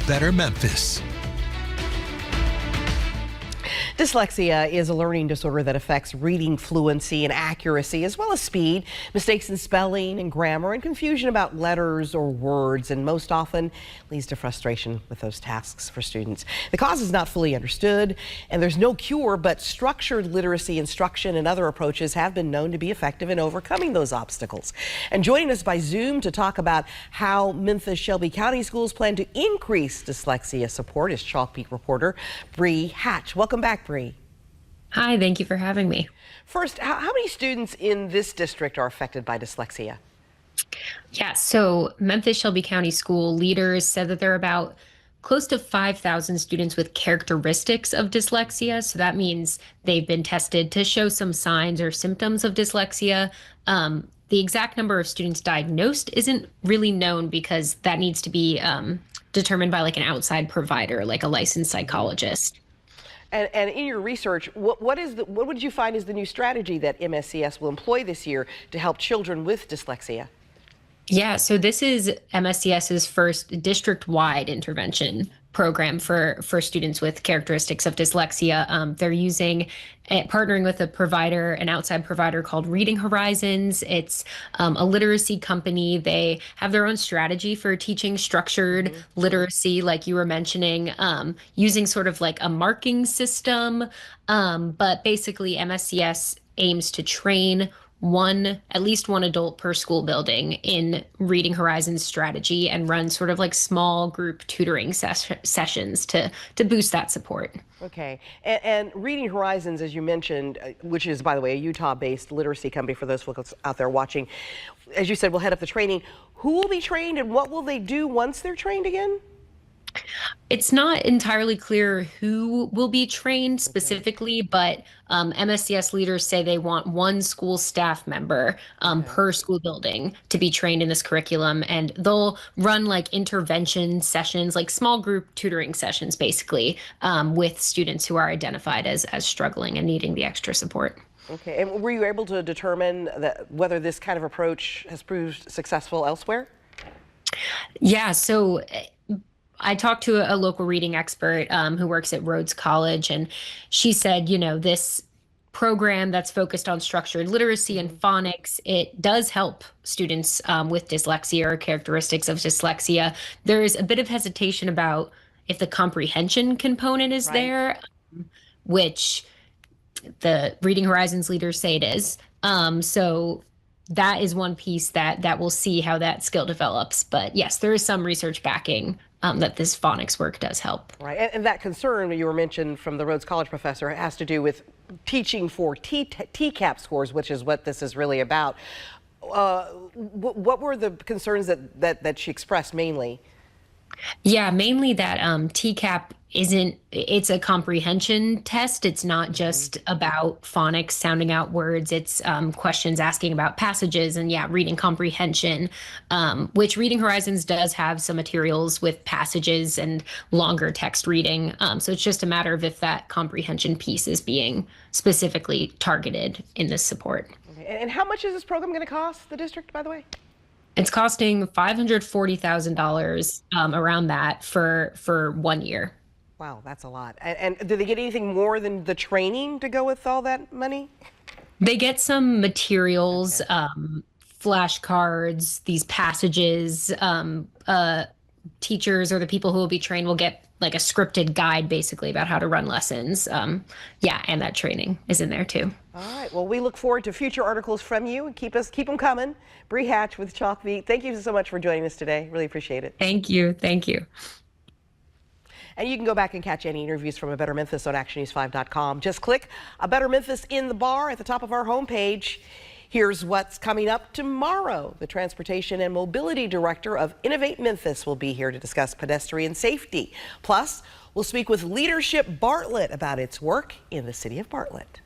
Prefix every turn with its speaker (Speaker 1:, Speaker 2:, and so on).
Speaker 1: better Memphis.
Speaker 2: Dyslexia is a learning disorder that affects reading fluency and accuracy, as well as speed, mistakes in spelling and grammar, and confusion about letters or words, and most often leads to frustration with those tasks for students. The cause is not fully understood, and there's no cure, but structured literacy instruction and other approaches have been known to be effective in overcoming those obstacles. And joining us by Zoom to talk about how Memphis Shelby County Schools plan to increase dyslexia support is ChalkBeat reporter Bri Hatch. Welcome back, Bri.
Speaker 3: Hi, thank you for having me.
Speaker 2: First, how many students in this district are affected by dyslexia?
Speaker 3: Yeah, so Memphis Shelby County School leaders said that there are about close to 5,000 students with characteristics of dyslexia. So that means they've been tested to show some signs or symptoms of dyslexia. The exact number of students diagnosed isn't really known because that needs to be determined by like an outside provider, like a licensed psychologist.
Speaker 2: And in your research, what would you find is the new strategy that MSCS will employ this year to help children with dyslexia?
Speaker 3: Yeah, so this is MSCS's first district-wide intervention program for students with characteristics of dyslexia. They're partnering with a provider, an outside provider called Reading Horizons. It's a literacy company. They have their own strategy for teaching structured literacy, like you were mentioning, using sort of like a marking system. But basically, MSCS aims to train at least one adult per school building in Reading Horizons strategy and run sort of like small group tutoring sessions to boost that support.
Speaker 2: Okay, and Reading Horizons, as you mentioned, which is, by the way, a Utah-based literacy company for those folks out there watching, as you said, will head up the training. Who will be trained and what will they do once they're trained again?
Speaker 3: It's not entirely clear who will be trained specifically, but MSCS leaders say they want one school staff member per school building to be trained in this curriculum, and they'll run like intervention sessions, like small group tutoring sessions, basically, with students who are identified as struggling and needing the extra support.
Speaker 2: Okay, and were you able to determine whether this kind of approach has proved successful elsewhere?
Speaker 3: Yeah, so I talked to a local reading expert who works at Rhodes College, and she said, this program that's focused on structured literacy and phonics, it does help students with dyslexia or characteristics of dyslexia. There is a bit of hesitation about if the comprehension component is there, which the Reading Horizons leaders say it is. So that is one piece that we'll see how that skill develops. But yes, there is some research backing that this phonics work does help.
Speaker 2: Right, and that concern you were mentioned from the Rhodes College professor has to do with teaching for TCAP scores, which is what this is really about. What were the concerns that she expressed mainly?
Speaker 3: Yeah, mainly that TCAP it's a comprehension test. It's not just about phonics, sounding out words. It's questions asking about passages and reading comprehension, which Reading Horizons does have some materials with passages and longer text reading. So it's just a matter of if that comprehension piece is being specifically targeted in this support.
Speaker 2: Okay. And how much is this program going to cost the district, by the way?
Speaker 3: It's costing $540,000 around that for 1 year.
Speaker 2: Wow, that's a lot. And do they get anything more than the training to go with all that money?
Speaker 3: They get some materials, flashcards, these passages. Teachers or the people who will be trained will get like a scripted guide basically about how to run lessons. And that training is in there too.
Speaker 2: All right, well, we look forward to future articles from you and keep them coming. Bri Hatch with ChalkBeat. Thank you so much for joining us today. Really appreciate it.
Speaker 3: Thank you. Thank you.
Speaker 2: And you can go back and catch any interviews from A Better Memphis on actionnews5.com. Just click A Better Memphis in the bar at the top of our homepage. Here's what's coming up tomorrow. The Transportation and Mobility Director of Innovate Memphis will be here to discuss pedestrian safety. Plus, we'll speak with Leadership Bartlett about its work in the city of Bartlett.